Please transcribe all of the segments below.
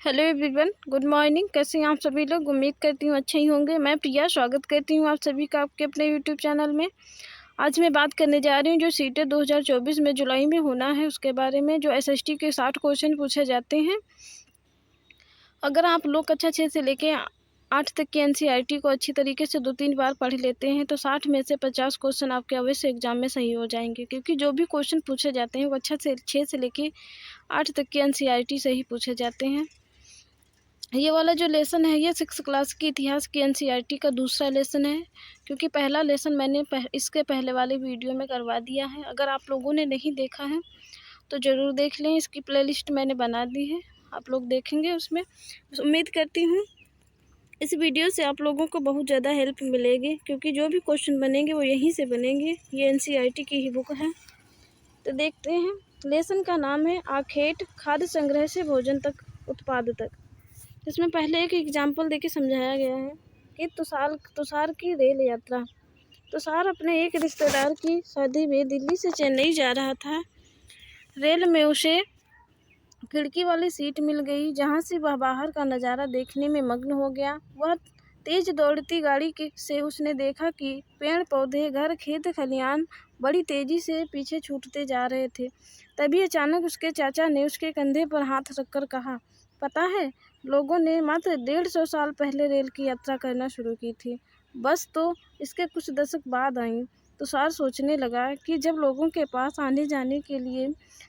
Hello everyone, good morning. कैसे हैं आप सभी लोग? उम्मीद करती हूँ अच्छे ही होंगे। मैं प्रिया स्वागत करती हूँ आप सभी का आपके अपने यूट्यूब चैनल में। आज मैं बात करने जा रही हूँ जो सीटें 2024 में जुलाई में होना है उसके बारे में। जो एसएसटी के 60 क्वेश्चन पूछे जाते हैं। अगर आप लोग कक्षा 6 से लेके 8 तक की एनसीईआरटी को अच्छी तरीके से 2-3 बार पढ़ लेते हैं तो 60 में से 50 क्वेश्चन आपके अवश्य एग्जाम में सही हो जाएंगे, क्योंकि जो भी क्वेश्चन पूछे जाते हैं वो अच्छा से 6 से लेके 8 तक की एनसीईआरटी से ही पूछे जाते हैं। ये वाला जो लेसन है ये 6 क्लास की इतिहास की एनसीईआरटी का दूसरा लेसन है, क्योंकि पहला लेसन मैंने इसके पहले वाले वीडियो में करवा दिया है। अगर आप लोगों ने नहीं देखा है तो ज़रूर देख लें। इसकी प्लेलिस्ट मैंने बना दी है, आप लोग देखेंगे उसमें। उम्मीद करती हूँ इस वीडियो से आप लोगों को बहुत ज़्यादा हेल्प मिलेगी, क्योंकि जो भी क्वेश्चन बनेंगे वो यहीं से बनेंगे। ये एनसीईआरटी की ही बुक है। तो देखते हैं। लेसन का नाम है आखेट, खाद्य संग्रह से भोजन तक, उत्पाद तक। इसमें पहले एक एग्जाम्पल देके समझाया गया है कि तुषार की रेल यात्रा। तुषार अपने एक रिश्तेदार की शादी में दिल्ली से चेन्नई जा रहा था। रेल में उसे खिड़की वाली सीट मिल गई, जहां से वह बाहर का नज़ारा देखने में मग्न हो गया। वह तेज दौड़ती गाड़ी से उसने देखा कि पेड़ पौधे, घर, खेत खलियान बड़ी तेजी से पीछे छूटते जा रहे थे। तभी अचानक उसके चाचा ने उसके कंधे पर हाथ रखकर कहा, पता है, लोगों ने मात्र 150 साल पहले रेल की यात्रा करना शुरू की थी। बस तो इसके कुछ दशक बाद आई। तुषार सोचने लगा कि जब लोगों के पास आने जाने के लिए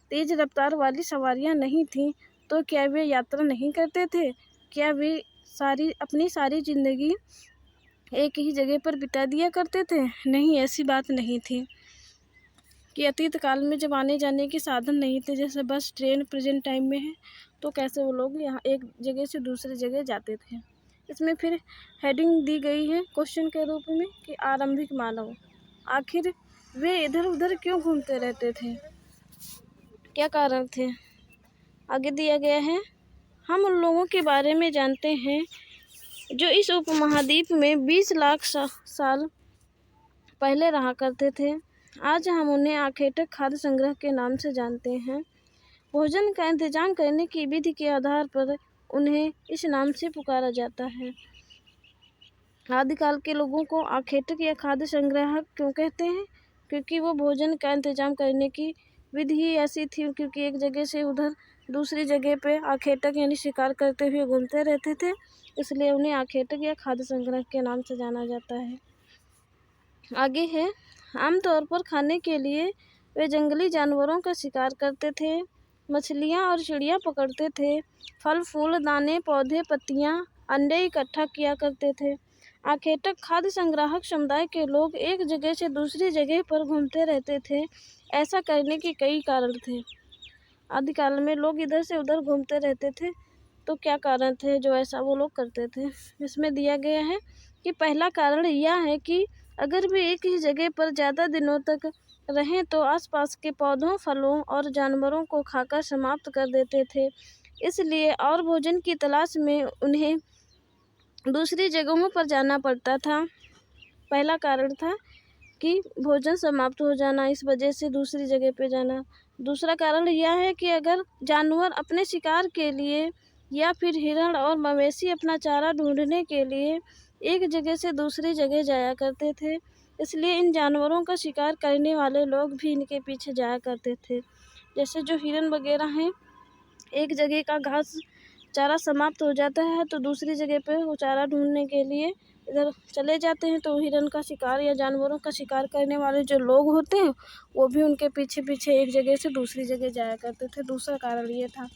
तेज रफ्तार वाली सवारियां नहीं थीं तो क्या वे यात्रा नहीं करते थे? क्या वे अपनी सारी जिंदगी एक ही जगह पर बिता दिया करते थे? नहीं, ऐसी बात नहीं थी। कि अतीत काल में जब आने जाने के साधन नहीं थे, जैसे बस, ट्रेन प्रेजेंट टाइम में है, तो कैसे वो लोग यहाँ एक जगह से दूसरी जगह जाते थे। इसमें फिर हेडिंग दी गई है क्वेश्चन के रूप में कि आरंभिक मानव, आखिर वे इधर उधर क्यों घूमते रहते थे, क्या कारण थे? आगे दिया गया है, हम उन लोगों के बारे में जानते हैं जो इस उपमहाद्वीप में 20 लाख साल पहले रहा करते थे। आज हम उन्हें आखेटक खाद्य संग्रह के नाम से जानते हैं। भोजन का इंतजाम करने की विधि के आधार पर उन्हें इस नाम से पुकारा जाता है। आदिकाल के लोगों को आखेटक या खाद्य संग्राहक क्यों कहते हैं? क्योंकि वो भोजन का इंतजाम करने की विधि ही ऐसी थी, क्योंकि एक जगह से उधर दूसरी जगह पे आखेटक यानी शिकार करते हुए घूमते रहते थे, इसलिए उन्हें आखेटक या खाद्य संग्रह के नाम से जाना जाता है। आगे है, आमतौर पर खाने के लिए वे जंगली जानवरों का शिकार करते थे, मछलियाँ और चिड़िया पकड़ते थे, फल फूल, दाने, पौधे, पत्तियाँ, अंडे इकट्ठा किया करते थे। आखेटक खाद्य संग्राहक समुदाय के लोग एक जगह से दूसरी जगह पर घूमते रहते थे। ऐसा करने के कई कारण थे। आदिकाल में लोग इधर से उधर घूमते रहते थे, तो क्या कारण थे जो ऐसा वो लोग करते थे? इसमें दिया गया है कि पहला कारण यह है कि अगर वे एक ही जगह पर ज़्यादा दिनों तक रहें तो आसपास के पौधों, फलों और जानवरों को खाकर समाप्त कर देते थे, इसलिए और भोजन की तलाश में उन्हें दूसरी जगहों पर जाना पड़ता था। पहला कारण था कि भोजन समाप्त हो जाना, इस वजह से दूसरी जगह पे जाना। दूसरा कारण यह है कि अगर जानवर अपने शिकार के लिए या फिर हिरण और मवेशी अपना चारा ढूंढने के लिए एक जगह से दूसरी जगह जाया करते थे, इसलिए इन जानवरों का शिकार करने वाले लोग भी इनके पीछे जाया करते थे। जैसे जो हिरण वगैरह हैं, एक जगह का घास चारा समाप्त हो जाता है तो दूसरी जगह पे वो चारा ढूंढने के लिए इधर चले जाते हैं, तो हिरन का शिकार या जानवरों का शिकार करने वाले जो लोग होते हैं वो भी उनके पीछे पीछे एक जगह से दूसरी जगह जाया करते थे। दूसरा कारण ये था।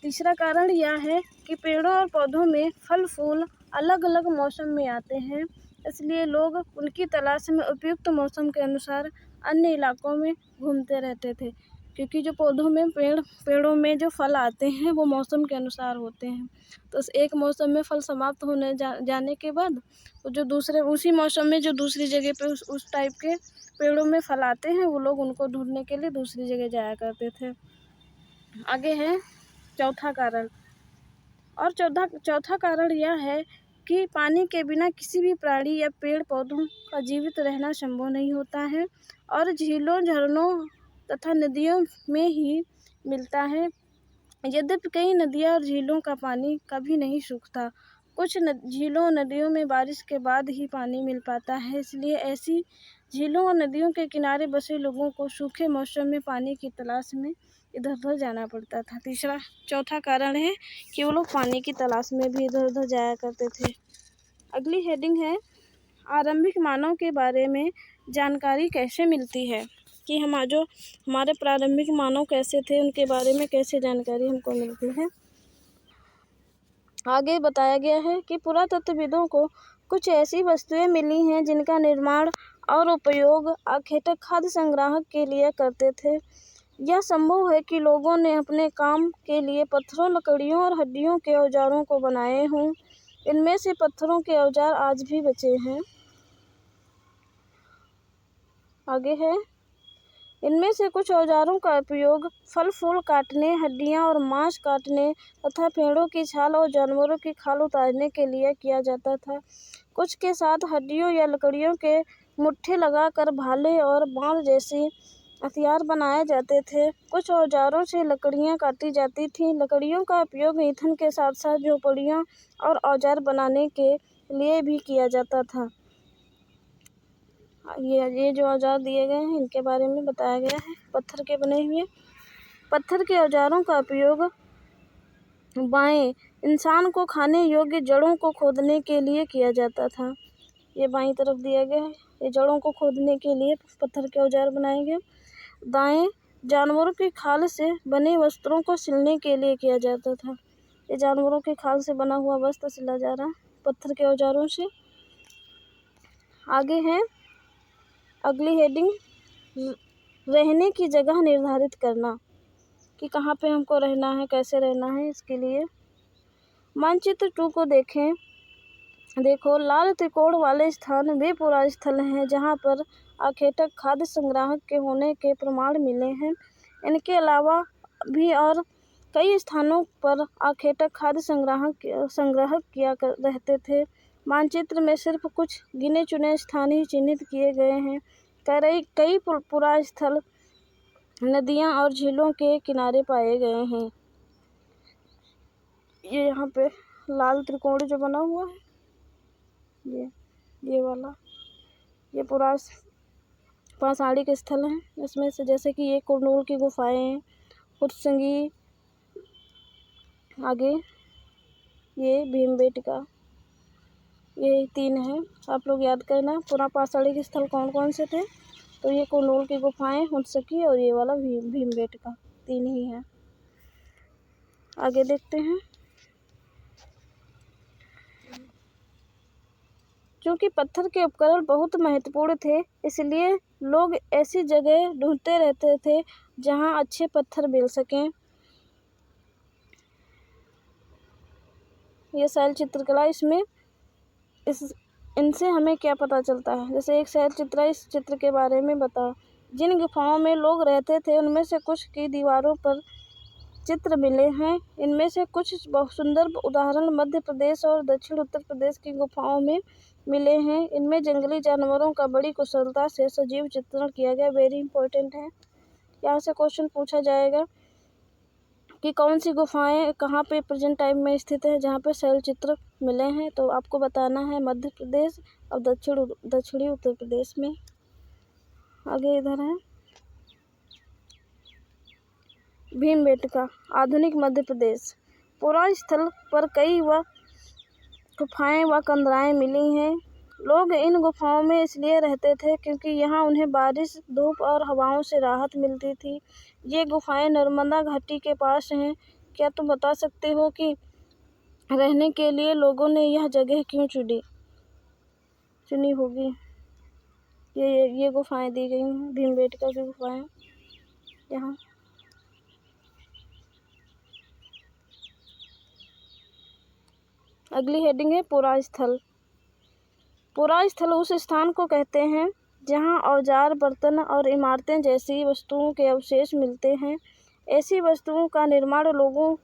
तीसरा कारण यह है कि पेड़ों और पौधों में फल फूल अलग अलग मौसम में आते हैं, इसलिए लोग उनकी तलाश में उपयुक्त मौसम के अनुसार अन्य इलाकों में घूमते रहते थे, क्योंकि जो पेड़ों में जो फल आते हैं वो मौसम के अनुसार होते हैं। तो एक मौसम में फल समाप्त होने जाने के बाद जो दूसरे उसी मौसम में जो दूसरी जगह पे उस टाइप के पेड़ों में फल आते हैं, वो लोग उनको ढूंढने के लिए दूसरी जगह जाया करते थे। आगे है चौथा कारण। और चौथा कारण यह है कि पानी के बिना किसी भी प्राणी या पेड़ पौधों का जीवित रहना संभव नहीं होता है, और झीलों, झरनों तथा नदियों में ही मिलता है यद्यपि कई नदियाँ और झीलों का पानी कभी नहीं सूखता। कुछ झीलों और नदियों में बारिश के बाद ही पानी मिल पाता है, इसलिए ऐसी झीलों और नदियों के किनारे बसे लोगों को सूखे मौसम में पानी की तलाश में इधर उधर जाना पड़ता था। चौथा कारण है कि वो लोग पानी की तलाश में भी इधर उधर जाया करते थे। अगली हेडिंग है आरंभिक मानव के बारे में जानकारी कैसे मिलती है, कि हमारे प्रारंभिक मानव कैसे थे, उनके बारे में कैसे जानकारी हमको मिलती है। आगे बताया गया है कि पुरातत्वविदों को कुछ ऐसी वस्तुएं मिली हैं जिनका निर्माण और उपयोग आखेटक खाद्य संग्राहक के लिए करते थे। यह संभव है कि लोगों ने अपने काम के लिए पत्थरों, लकड़ियों और हड्डियों के औजारों को बनाए हों। इनमें से पत्थरों के औजार आज भी बचे हैं। आगे है, इनमें से कुछ औजारों का उपयोग फल फूल काटने, हड्डियां और मांस काटने तथा पेड़ों की छाल और जानवरों की खाल उतारने के लिए किया जाता था। कुछ के साथ हड्डियों या लकड़ियों के मुट्ठे लगाकर भाले और बाण जैसे हथियार बनाए जाते थे। कुछ औजारों से लकड़ियां काटी जाती थीं। लकड़ियों का उपयोग ईंधन के साथ साथ झोपड़ियां और औजार बनाने के लिए भी किया जाता था। ये जो औजार दिए गए हैं इनके बारे में बताया गया है। पत्थर के बने हुए पत्थर के औजारों का उपयोग बाएं इंसान को खाने योग्य जड़ों को खोदने के लिए किया जाता था। ये बाईं तरफ दिया गया है। ये जड़ों को खोदने के लिए पत्थर के औजार बनाए गए। दाएं जानवरों की खाल से बने वस्त्रों को सिलने के लिए किया जाता था। ये जानवरों की खाल से बना हुआ वस्त्र सिला जा रहा है पत्थर के औजारों से। आगे है अगली हेडिंग, रहने की जगह निर्धारित करना, कि कहाँ पे हमको रहना है, कैसे रहना है। इसके लिए मानचित्र 2 को देखो लाल त्रिकोण वाले स्थान वे पुरा स्थल हैं जहाँ पर आखेटक खाद्य संग्राहक के होने के प्रमाण मिले हैं। इनके अलावा भी और कई स्थानों पर आखेटक खाद्य संग्राहक किया रहते थे। मानचित्र में सिर्फ कुछ गिने चुने स्थान ही चिन्हित किए गए हैं। कई पुरा स्थल नदियाँ और झीलों के किनारे पाए गए हैं। ये यहाँ पे लाल त्रिकोण जो बना हुआ है, ये वाला, ये पूरा पाषाणिक स्थल है। इसमें से जैसे कि ये कुरनूल की गुफाएं हैं, हुत्संगी, आगे ये भीमबेटका, ये 3 है। आप लोग याद करना पूरा पाषाणिक स्थल कौन कौन से थे। तो ये कुरनूल की गुफाएं, हुत्संगी और ये वाला भीमबेटका, 3 ही है। आगे देखते हैं। क्योंकि पत्थर के उपकरण बहुत महत्वपूर्ण थे, इसलिए लोग ऐसी जगह ढूंढते रहते थे जहां अच्छे पत्थर मिल सकें। ये शैल चित्रकला, इनसे हमें क्या पता चलता है। जैसे एक शैल चित्र, इस चित्र के बारे में बताओ। जिन गुफाओं में लोग रहते थे उनमें से कुछ की दीवारों पर चित्र मिले हैं। इनमें से कुछ बहुत सुंदर उदाहरण मध्य प्रदेश और दक्षिण उत्तर प्रदेश की गुफाओं में मिले हैं। इनमें जंगली जानवरों का बड़ी कुशलता से सजीव चित्रण किया गया। वेरी इंपॉर्टेंट है। यहाँ से क्वेश्चन पूछा जाएगा कि कौन सी गुफाएं कहाँ पे प्रेजेंट टाइम में स्थित है जहाँ पे शैल चित्र मिले हैं। तो आपको बताना है मध्य प्रदेश और दक्षिणी उत्तर प्रदेश में। आगे इधर है भीमबेटका, आधुनिक मध्य प्रदेश। पुरा स्थल पर कई गुफाएं व कंदराएं मिली हैं। लोग इन गुफाओं में इसलिए रहते थे क्योंकि यहाँ उन्हें बारिश, धूप और हवाओं से राहत मिलती थी। ये गुफाएं नर्मदा घाटी के पास हैं। क्या तुम बता सकते हो कि रहने के लिए लोगों ने यह जगह क्यों चुनी होगी। ये गुफाएं दी गई हैं, भीमबेटका की गुफाएं यहाँ। अगली हेडिंग है पुरा स्थल। पुरा स्थल उस स्थान को कहते हैं जहां औजार, बर्तन और इमारतें जैसी वस्तुओं के अवशेष मिलते हैं। ऐसी वस्तुओं का निर्माण लोगों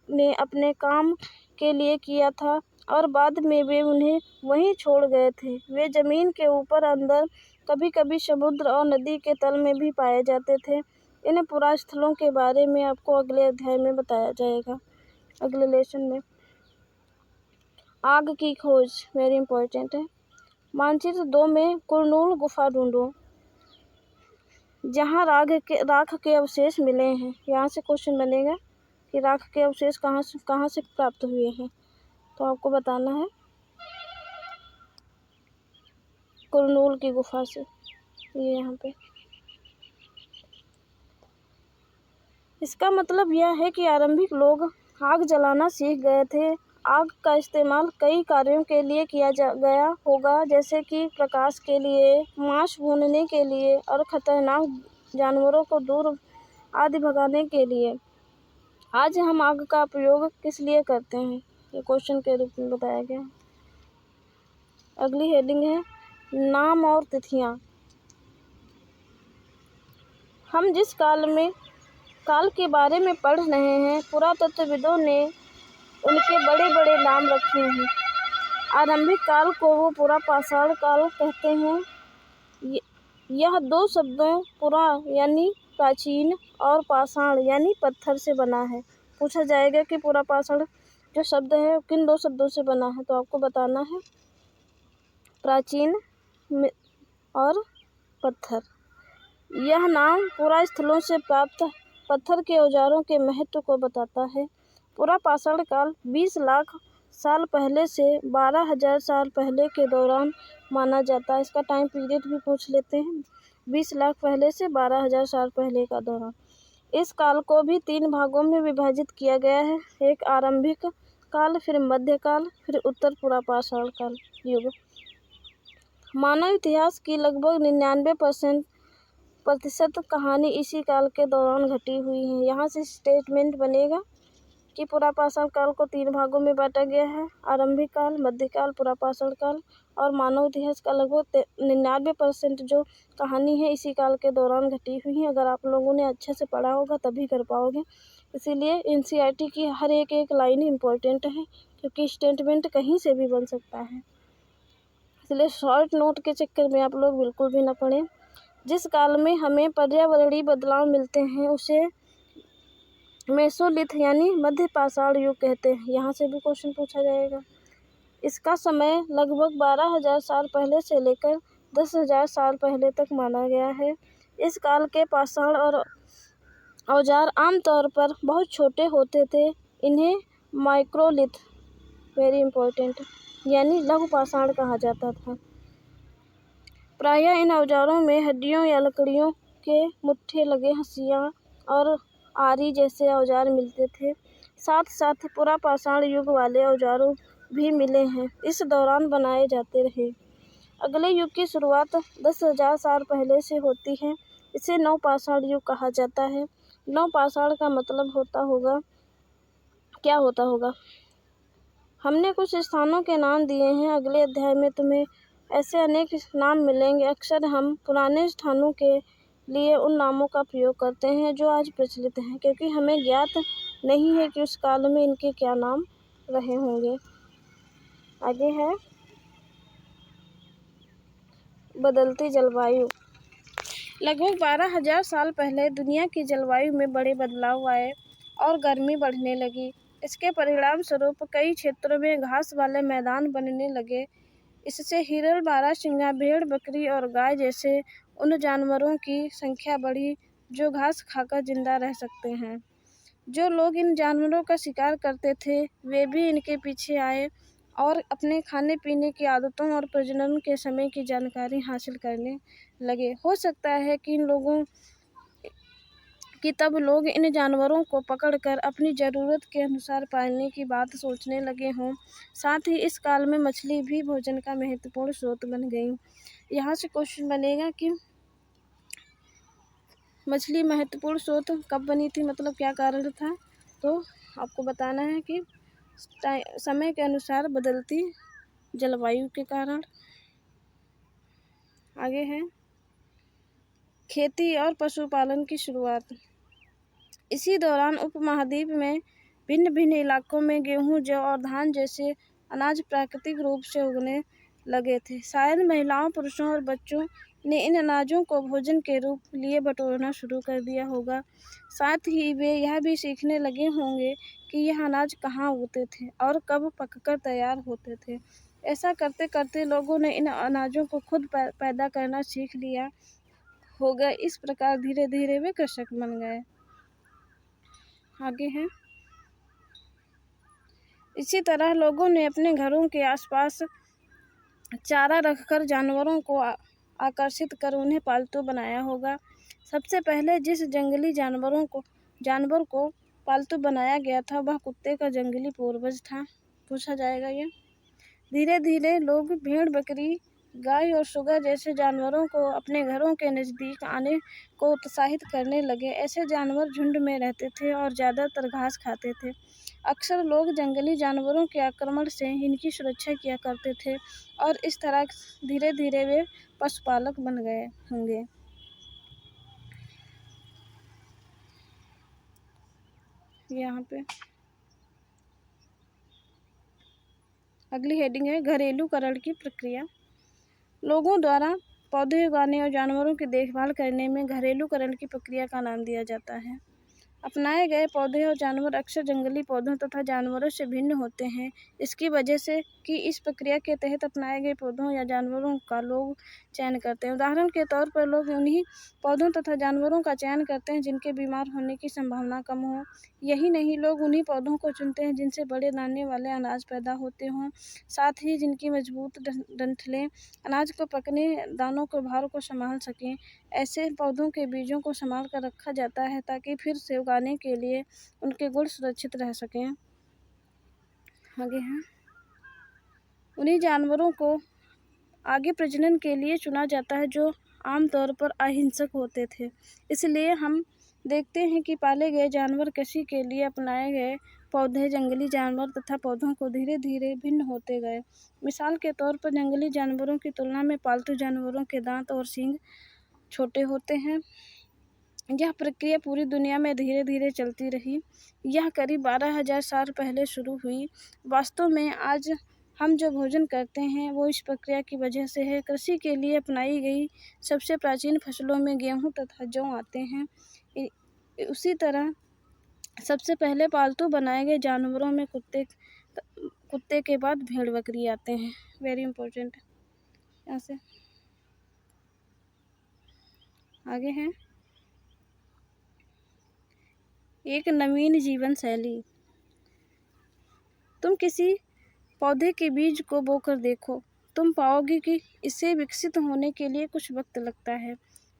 ने अपने काम के लिए किया था और बाद में वे उन्हें वहीं छोड़ गए थे। वे जमीन के ऊपर, अंदर, कभी कभी समुद्र और नदी के तल में भी पाए जाते थे। इन पुरास्थलों के बारे में आपको अगले अध्याय में बताया जाएगा, अगले लेसन में। आग की खोज वेरी इंपॉर्टेंट है। मानचित्र 2 में कुरनूल गुफा ढूंढो जहाँ राख के अवशेष मिले हैं। यहाँ से क्वेश्चन बनेगा कि राख के अवशेष कहाँ से प्राप्त हुए हैं, तो आपको बताना है कुरनूल की गुफा से। ये यहाँ पे इसका मतलब यह है कि आरंभिक लोग आग जलाना सीख गए थे। आग का इस्तेमाल कई कार्यों के लिए किया गया होगा, जैसे कि प्रकाश के लिए, मांस भूनने के लिए और खतरनाक जानवरों को दूर आदि भगाने के लिए। आज हम आग का प्रयोग किस लिए करते हैं, ये क्वेश्चन के रूप में बताया गया। अगली हेडिंग है नाम और तिथियां। हम जिस काल के बारे में पढ़ रहे हैं, पुरातत्वविदों ने उनके बड़े बड़े नाम रखे हैं। आरंभिक काल को वो पुरा पाषाण काल कहते हैं। यह दो शब्दों पुरा यानी प्राचीन और पाषाण यानी पत्थर से बना है। पूछा जाएगा कि पुरा पाषाण जो शब्द है किन दो शब्दों से बना है, तो आपको बताना है प्राचीन और पत्थर। यह नाम पुरा स्थलों से प्राप्त पत्थर के औजारों के महत्व को बताता है। पुरा पाषाण काल 20 लाख साल पहले से 12,000 साल पहले के दौरान माना जाता है। इसका टाइम पीरियड भी पूछ लेते हैं। 20 लाख पहले से 12,000 साल पहले का दौरान। इस काल को भी 3 भागों में विभाजित किया गया है। एक आरंभिक काल, फिर मध्यकाल, फिर उत्तर पुरा पाषाण काल युग। मानव इतिहास की लगभग 99% कहानी इसी काल के दौरान घटी हुई है। यहाँ से स्टेटमेंट बनेगा कि पुरा पाषाण काल को 3 भागों में बांटा गया है। आरंभिक काल, मध्यकाल, पुरा पाषाण काल। और मानव इतिहास का लगभग 99% जो कहानी है इसी काल के दौरान घटी हुई है। अगर आप लोगों ने अच्छे से पढ़ा होगा तभी कर पाओगे। इसीलिए एनसीईआरटी की हर एक लाइन इम्पोर्टेंट है, क्योंकि स्टेटमेंट कहीं से भी बन सकता है। इसलिए शॉर्ट नोट के चक्कर में आप लोग बिल्कुल भी न पढ़ें। जिस काल में हमें पर्यावरणीय बदलाव मिलते हैं उसे मेसोलिथ यानी मध्य पाषाण युग कहते हैं। यहाँ से भी क्वेश्चन पूछा जाएगा। इसका समय लगभग 12,000 साल पहले से लेकर 10,000 साल पहले तक माना गया है। इस काल के पाषाण और औजार आमतौर पर बहुत छोटे होते थे। इन्हें माइक्रोलिथ वेरी इंपॉर्टेंट यानी लघु पाषाण कहा जाता था। प्रायः इन औजारों में हड्डियों या लकड़ियों के मुट्ठे लगे हंसिया और आरी जैसे औजार मिलते थे। साथ साथ पुरा पाषाण युग वाले औजारों भी मिले हैं। इस दौरान बनाए जाते रहे। अगले युग की शुरुआत 10,000 साल पहले से होती है। इसे नव पाषाण युग कहा जाता है। नव पाषाण का मतलब क्या होता होगा? हमने कुछ स्थानों के नाम दिए हैं। अगले अध्याय में तुम्हें ऐसे अनेक नाम मिलेंगे। अक्सर हम पुराने स्थानों के लिए उन नामों का प्रयोग करते हैं जो आज प्रचलित हैं, क्योंकि हमें ज्ञात नहीं है कि उस काल में इनके क्या नाम रहे होंगे। आगे है बदलती जलवायु। लगभग 12,000 साल पहले दुनिया की जलवायु में बड़े बदलाव आए और गर्मी बढ़ने लगी। इसके परिणाम स्वरूप कई क्षेत्रों में घास वाले मैदान बनने लगे। इससे हिरण, बारहसिंगा, भेड़, बकरी और गाय जैसे उन जानवरों की संख्या बढ़ी जो घास खाकर जिंदा रह सकते हैं। जो लोग इन जानवरों का शिकार करते थे वे भी इनके पीछे आए और अपने खाने पीने की आदतों और प्रजनन के समय की जानकारी हासिल करने लगे। हो सकता है कि तब लोग इन जानवरों को पकड़कर अपनी ज़रूरत के अनुसार पालने की बात सोचने लगे हों। साथ ही इस काल में मछली भी भोजन का महत्वपूर्ण स्रोत बन गई। यहाँ से क्वेश्चन बनेगा कि मछली महत्वपूर्ण स्रोत कब बनी थी, मतलब क्या कारण था, तो आपको बताना है कि समय के अनुसार बदलती जलवायु के कारण। आगे है खेती और पशुपालन की शुरुआत। इसी दौरान उपमहाद्वीप में भिन्न भिन्न इलाकों में गेहूं, जौ और धान जैसे अनाज प्राकृतिक रूप से उगने लगे थे। शायद महिलाओं, पुरुषों और बच्चों ने इन अनाजों को भोजन के रूप लिए बटोरना शुरू कर दिया होगा। साथ ही वे यह भी सीखने लगे होंगे कि यह अनाज कहाँ उगते थे और कब पककर तैयार होते थे। ऐसा करते करते लोगों ने इन अनाजों को खुद पैदा करना सीख लिया होगा। इस प्रकार धीरे धीरे वे कृषक बन गए। आगे है, इसी तरह लोगों ने अपने घरों के आसपास चारा रखकर जानवरों को आकर्षित कर उन्हें पालतू बनाया होगा। सबसे पहले जिस जंगली जानवर को पालतू बनाया गया था वह कुत्ते का जंगली पूर्वज था। पूछा जाएगा ये। धीरे धीरे लोग भेड़, बकरी, गाय और सुअर जैसे जानवरों को अपने घरों के नज़दीक आने को उत्साहित करने लगे। ऐसे जानवर झुंड में रहते थे और ज़्यादातर घास खाते थे। अक्सर लोग जंगली जानवरों के आक्रमण से इनकी सुरक्षा किया करते थे और इस तरह धीरे धीरे वे पशुपालक बन गए होंगे। यहाँ पे अगली हेडिंग है, घरेलूकरण की प्रक्रिया। लोगों द्वारा पौधे उगाने और जानवरों की देखभाल करने में घरेलूकरण की प्रक्रिया का नाम दिया जाता है। अपनाए गए पौधे और जानवर अक्सर जंगली पौधों तथा जानवरों से भिन्न होते हैं। इसकी वजह से कि इस प्रक्रिया के तहत अपनाए गए पौधों या जानवरों का लोग चयन करते हैं। उदाहरण के तौर पर लोग उन्हीं पौधों तथा जानवरों का चयन करते हैं जिनके बीमार होने की संभावना कम हो। यही नहीं, लोग उन्हीं पौधों को चुनते हैं जिनसे बड़े दाने वाले अनाज पैदा होते हों, साथ ही जिनकी मजबूत डंठलें अनाज को पकने, दानों के भार को संभाल सकें। ऐसे पौधों के बीजों को संभाल कर रखा जाता है ताकि फिर से उगाने के लिए उनके गुण सुरक्षित रह सकें। आगे हैं, उन्हीं जानवरों को आगे प्रजनन के लिए चुना जाता है जो आमतौर पर अहिंसक होते थे। इसलिए हम देखते हैं कि पाले गए जानवर कृषि के लिए अपनाए गए पौधे जंगली जानवर तथा पौधों को धीरे धीरे भिन्न होते गए। मिसाल के तौर पर जंगली जानवरों की तुलना में पालतू जानवरों के दांत और सींग छोटे होते हैं। यह प्रक्रिया पूरी दुनिया में धीरे धीरे चलती रही। यह करीब 12,000 साल पहले शुरू हुई। वास्तव में आज हम जो भोजन करते हैं वो इस प्रक्रिया की वजह से है। कृषि के लिए अपनाई गई सबसे प्राचीन फसलों में गेहूं तथा जौ आते हैं। उसी तरह सबसे पहले पालतू बनाए गए जानवरों में कुत्ते के बाद भेड़, बकरी आते हैं। Very important. यहाँ से आगे है, एक नवीन जीवन शैली। तुम किसी पौधे के बीज को बोकर देखो, तुम पाओगे कि इसे विकसित होने के लिए कुछ वक्त लगता है।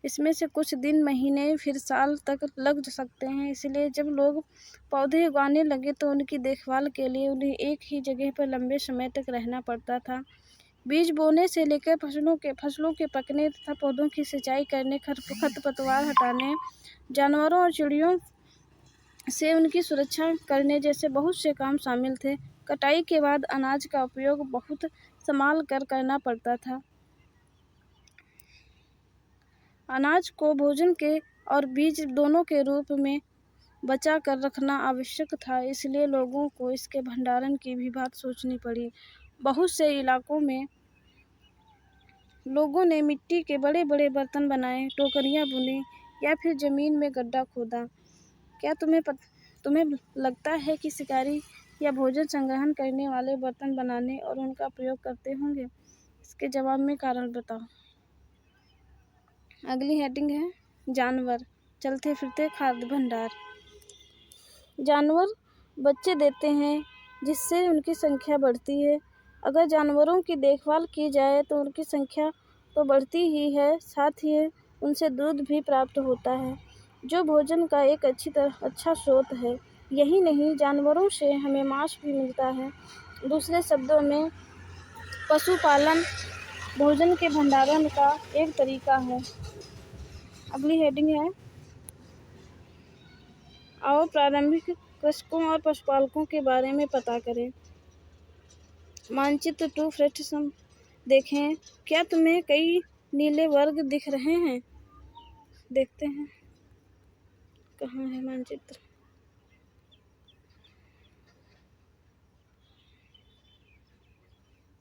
इसमें से कुछ दिन, महीने, फिर साल तक लग सकते हैं। इसलिए जब लोग पौधे उगाने लगे तो उनकी देखभाल के लिए उन्हें एक ही जगह पर लंबे समय तक रहना पड़ता था। बीज बोने से लेकर फसलों के पकने तथा पौधों की सिंचाई करने, खरपतवार हटाने, जानवरों और चिड़ियों से उनकी सुरक्षा करने जैसे बहुत से काम शामिल थे। कटाई के बाद अनाज का उपयोग बहुत संभाल कर करना पड़ता था। अनाज को भोजन के और बीज दोनों के रूप में बचा कर रखना आवश्यक था, इसलिए लोगों को इसके भंडारण की भी बात सोचनी पड़ी। बहुत से इलाकों में लोगों ने मिट्टी के बड़े बड़े बर्तन बनाए, टोकरियां बुनी या फिर जमीन में गड्ढा खोदा। क्या तुम्हें लगता है कि शिकारी या भोजन संग्रहण करने वाले बर्तन बनाने और उनका प्रयोग करते होंगे? इसके जवाब में कारण बताओ। अगली हेडिंग है, जानवर, चलते फिरते खाद्य भंडार। जानवर बच्चे देते हैं जिससे उनकी संख्या बढ़ती है। अगर जानवरों की देखभाल की जाए तो उनकी संख्या तो बढ़ती ही है, साथ ही उनसे दूध भी प्राप्त होता है जो भोजन का एक अच्छा स्रोत है। यही नहीं, जानवरों से हमें मांस भी मिलता है। दूसरे शब्दों में पशुपालन भोजन के भंडारण का एक तरीका है। अगली हेडिंग है, आओ प्रारंभिक कृषकों और पशुपालकों के बारे में पता करें। मानचित्र 2 फर्स्ट देखें। क्या तुम्हें कई नीले वर्ग दिख रहे हैं? देखते हैं कहाँ है मानचित्र।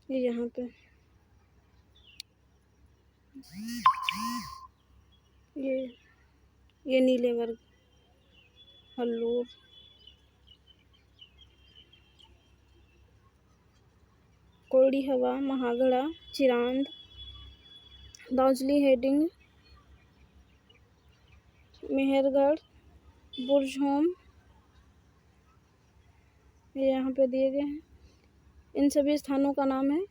ये यहाँ पे ये ये नीले वर्ग, हल्लूर, कोड़ी हवा, महागड़ा, चिरांद, दाउजली हेडिंग, मेहरगढ़, बुरझोम, ये यहाँ पे दिए गए हैं। इन सभी स्थानों का नाम है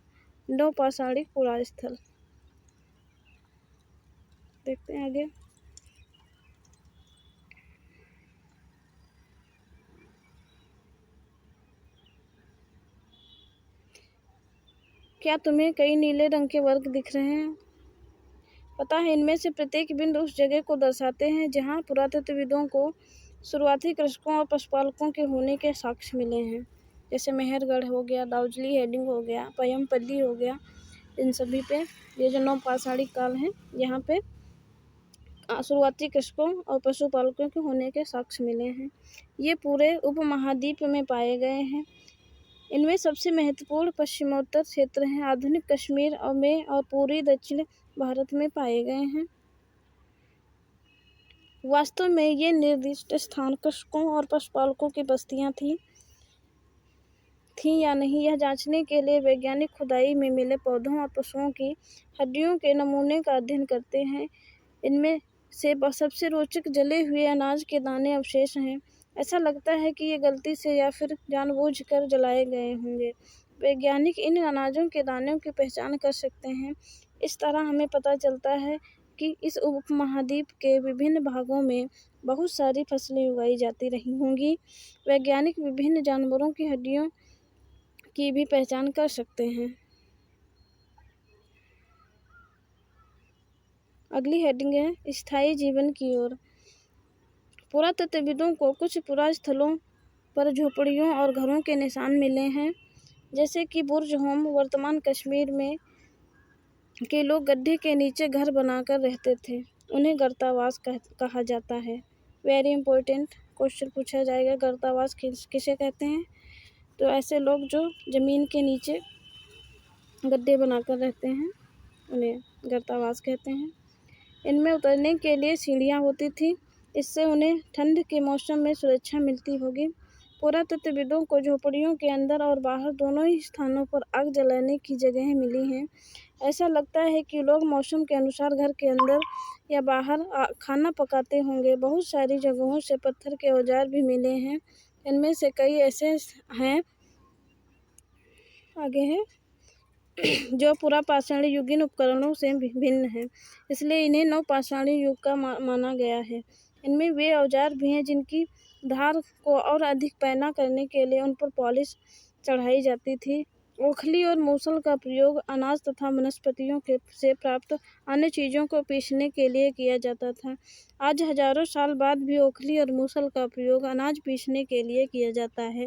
नौपाषाणिक पुरास्थल। देखते हैं आगे। क्या तुम्हें कई नीले रंग के वर्ग दिख रहे हैं? पता है इनमें से प्रत्येक बिंदु उस जगह को दर्शाते हैं जहाँ पुरातत्वविदों को शुरुआती कृषकों और पशुपालकों के होने के साक्ष्य मिले हैं। जैसे मेहरगढ़ हो गया, दाउजली हेडिंग हो गया, पयमपल्ली हो गया, इन सभी पे ये जो नौपाषाणिक काल है यहाँ पे शुरुआती कृषकों और पशुपालकों के होने के साक्ष्य मिले हैं। ये पूरे उपमहाद्वीप में पाए गए हैं। इनमें सबसे महत्वपूर्ण पश्चिमोत्तर क्षेत्र हैं, आधुनिक कश्मीर और पूर्वी दक्षिण भारत में पाए गए हैं। वास्तव में ये निर्दिष्ट स्थान कृषकों और पशुपालकों की बस्तियां थी या नहीं, यह जांचने के लिए वैज्ञानिक खुदाई में मिले पौधों और पशुओं की हड्डियों के नमूने का अध्ययन करते हैं। इनमें से सबसे रोचक जले हुए अनाज के दाने अवशेष हैं। ऐसा लगता है कि ये गलती से या फिर जानबूझकर जलाए गए होंगे। वैज्ञानिक इन अनाजों के दानों की पहचान कर सकते हैं। इस तरह हमें पता चलता है कि इस उपमहाद्वीप के विभिन्न भागों में बहुत सारी फसलें उगाई जाती रही होंगी। वैज्ञानिक विभिन्न जानवरों की हड्डियों की भी पहचान कर सकते हैं। अगली हेडिंग है स्थायी जीवन की ओर। पुरातत्वविदों को कुछ पुरास्थलों पर झोपड़ियों और घरों के निशान मिले हैं, जैसे कि बुर्ज़होम वर्तमान कश्मीर में के लोग गड्ढे के नीचे घर बनाकर रहते थे। उन्हें गर्तावास कहा जाता है। वेरी इंपॉर्टेंट क्वेश्चन पूछा जाएगा, गर्तावास किसे कहते हैं? तो ऐसे लोग जो ज़मीन के नीचे गड्ढे बनाकर रहते हैं उन्हें गर्तावास कहते हैं। इनमें उतरने के लिए सीढ़ियाँ होती थी, इससे उन्हें ठंड के मौसम में सुरक्षा मिलती होगी। पुरातत्वविदों को झोपड़ियों के अंदर और बाहर दोनों ही स्थानों पर आग जलाने की जगहें मिली हैं। ऐसा लगता है कि लोग मौसम के अनुसार घर के अंदर या बाहर खाना पकाते होंगे। बहुत सारी जगहों से पत्थर के औजार भी मिले हैं। इनमें से कई ऐसे हैं, आगे है, जो पुरापाषाणी युगीन उपकरणों से भिन्न है, इसलिए इन्हें नवपाषाणी युग का माना गया है। इनमें वे औजार भी हैं जिनकी धार को और अधिक पैना करने के लिए उन पर पॉलिश चढ़ाई जाती थी। ओखली और मूसल का प्रयोग अनाज तथा वनस्पतियों से प्राप्त अन्य चीज़ों को पीसने के लिए किया जाता था। आज हजारों साल बाद भी ओखली और मूसल का प्रयोग अनाज पीसने के लिए किया जाता है।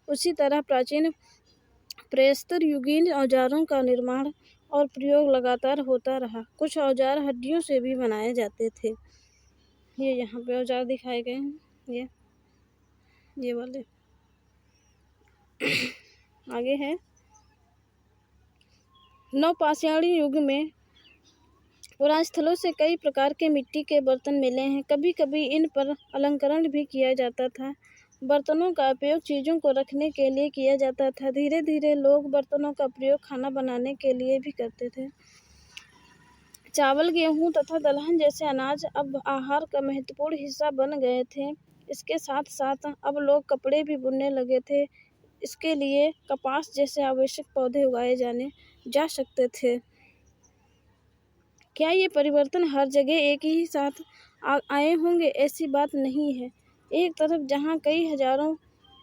उसी तरह प्राचीन प्रस्तर युगीन औजारों का निर्माण और प्रयोग लगातार होता रहा। कुछ औजार हड्डियों से भी बनाए जाते थे। ये यहाँ पे औजार दिखाए गए हैं, ये वाले। आगे है, नवपाषाणी युग में पुरास्थलों से कई प्रकार के मिट्टी के बर्तन मिले हैं। कभी कभी इन पर अलंकरण भी किया जाता था। बर्तनों का उपयोग चीज़ों को रखने के लिए किया जाता था। धीरे धीरे लोग बर्तनों का प्रयोग खाना बनाने के लिए भी करते थे। चावल, गेहूं तथा दलहन जैसे अनाज अब आहार का महत्वपूर्ण हिस्सा बन गए थे। इसके साथ साथ अब लोग कपड़े भी बुनने लगे थे। इसके लिए कपास जैसे आवश्यक पौधे उगाए जा सकते थे। क्या ये परिवर्तन हर जगह एक ही साथ आए होंगे? ऐसी बात नहीं है। एक तरफ जहाँ कई हजारों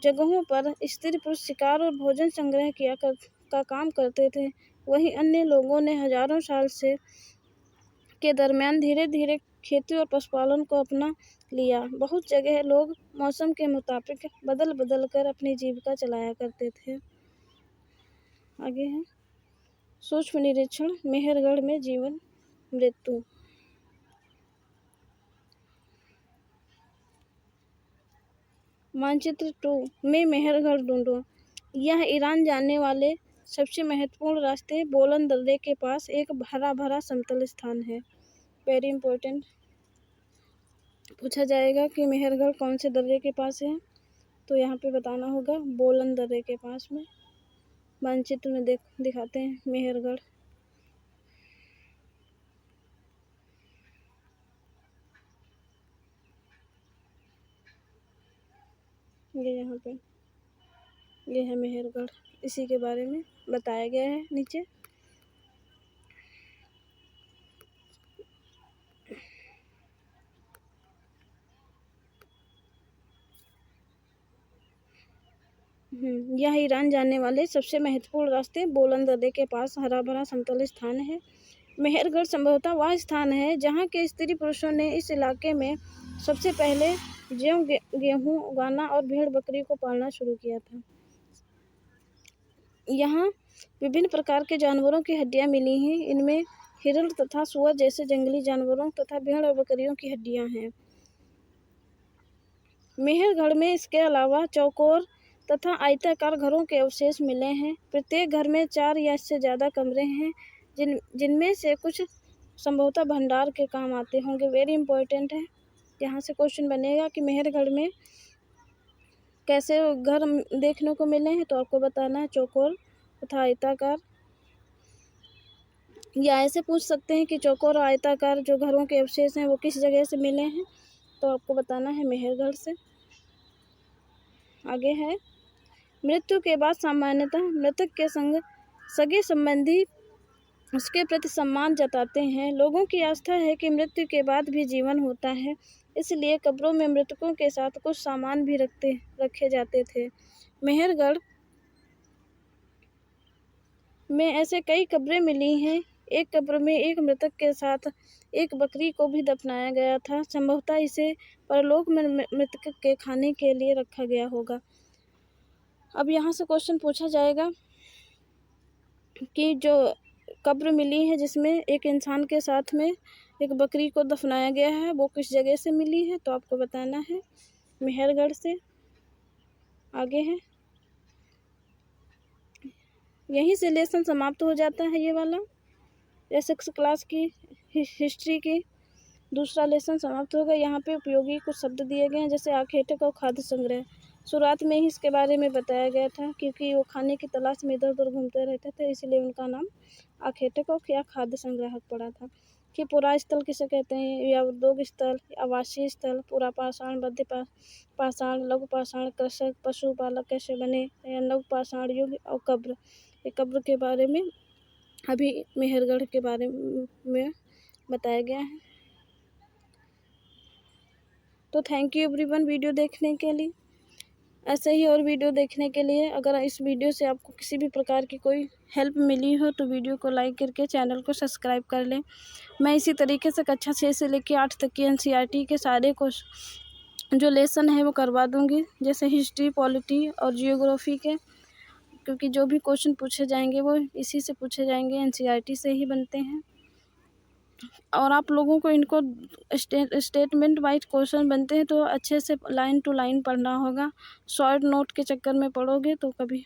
जगहों पर स्त्री पुरुष शिकार और भोजन संग्रह का काम करते थे, वहीं अन्य लोगों ने हजारों साल के दरमियान धीरे धीरे खेती और पशुपालन को अपना लिया। बहुत जगह लोग मौसम के मुताबिक बदल कर अपनी जीविका चलाया करते थे। आगे है, सूक्ष्म निरीक्षण मेहरगढ़ में जीवन मृत्यु। मानचित्र 2 में मेहरगढ़ ढूंढो। यह ईरान जाने वाले सबसे महत्वपूर्ण रास्ते बोलन दर्रे के पास एक हरा भरा समतल स्थान है। वेरी इंपॉर्टेंट पूछा जाएगा कि मेहरगढ़ कौन से दर्रे के पास है, तो यहाँ पे बताना होगा बोलन दर्रे के पास में। मानचित्र में दिखाते हैं मेहरगढ़। ये यहाँ पे ये है मेहरगढ़, इसी के बारे में बताया गया है नीचे। यह ईरान जाने वाले सबसे महत्वपूर्ण रास्ते बोलन दर्रे के पास हरा भरा समतल स्थान है। मेहरगढ़ संभवतः वह स्थान है जहाँ के स्त्री पुरुषों ने इस इलाके में सबसे पहले जौ गेहूँ उगाना और भेड़ बकरी को पालना शुरू किया था। यहाँ विभिन्न प्रकार के जानवरों की हड्डियाँ मिली हैं। इनमें हिरण तथा सुअर जैसे जंगली जानवरों तथा भेड़ और बकरियों की हड्डियाँ हैं। मेहरगढ़ में इसके अलावा चौकोर तथा आयताकार घरों के अवशेष मिले हैं। प्रत्येक घर में 4 या इससे ज़्यादा कमरे हैं, जिनमें से कुछ संभवतः भंडार के काम आते होंगे। वेरी इंपॉर्टेंट है, यहाँ से क्वेश्चन बनेगा कि मेहरगढ़ में कैसे घर देखने को मिले हैं, तो आपको बताना है चौकोर तथा आयताकार। या ऐसे पूछ सकते हैं कि चौकोर और आयताकार जो घरों के अवशेष हैं वो किस जगह से मिले हैं, तो आपको बताना है मेहरगढ़ से। आगे है, मृत्यु के बाद सामान्यतः मृतक के संग सगे संबंधी उसके प्रति सम्मान जताते हैं। लोगों की आस्था है कि मृत्यु के बाद भी जीवन होता है, इसलिए कब्रों में मृतकों के साथ कुछ सामान भी रखे जाते थे। मेहरगढ़ में ऐसे कई कब्रें मिली हैं। एक कब्र में एक मृतक के साथ एक बकरी को भी दफनाया गया था। संभवतः इसे परलोक में मृतक के खाने के लिए रखा गया होगा। अब यहाँ से क्वेश्चन पूछा जाएगा कि जो कब्र मिली है जिसमें एक इंसान के साथ में एक बकरी को दफनाया गया है, वो किस जगह से मिली है, तो आपको बताना है मेहरगढ़ से। आगे है, यहीं से लेसन समाप्त हो जाता है ये वाला, ये 6 क्लास की हिस्ट्री की दूसरा लेसन समाप्त होगा। यहाँ पे उपयोगी कुछ शब्द दिए गए हैं, जैसे आखेटक और खाद्य संग्रह। शुरुआत में ही इसके बारे में बताया गया था, क्योंकि वो खाने की तलाश में इधर उधर घूमते रहते थे, इसलिए उनका नाम आखेटक और या खाद्य संग्राहक पड़ा था। कि पुरा स्थल किसे कहते हैं, या उद्योग स्थल, आवासीय स्थल, पुरा पाषाण, मध्य पाषाण, लघु पाषाण, कृषक, पशुपालक कैसे बने, या लघु पाषाण युग, और कब्र। ये कब्र के बारे में अभी मेहरगढ़ के बारे में बताया गया है। तो थैंक यू एवरीवन वीडियो देखने के लिए। ऐसे ही और वीडियो देखने के लिए अगर इस वीडियो से आपको किसी भी प्रकार की कोई हेल्प मिली हो तो वीडियो को लाइक करके चैनल को सब्सक्राइब कर लें। मैं इसी तरीके से कक्षा 6 से लेकर 8 तक की NCERT के सारे जो लेसन है वो करवा दूंगी, जैसे हिस्ट्री, पॉलिटी और जियोग्राफी के, क्योंकि जो भी क्वेश्चन पूछे जाएंगे वो इसी से पूछे जाएंगे, NCERT से ही बनते हैं। और आप लोगों को इनको स्टेटमेंट वाइज क्वेश्चन बनते हैं तो अच्छे से लाइन टू लाइन पढ़ना होगा। शॉर्ट नोट के चक्कर में पढ़ोगे तो कभी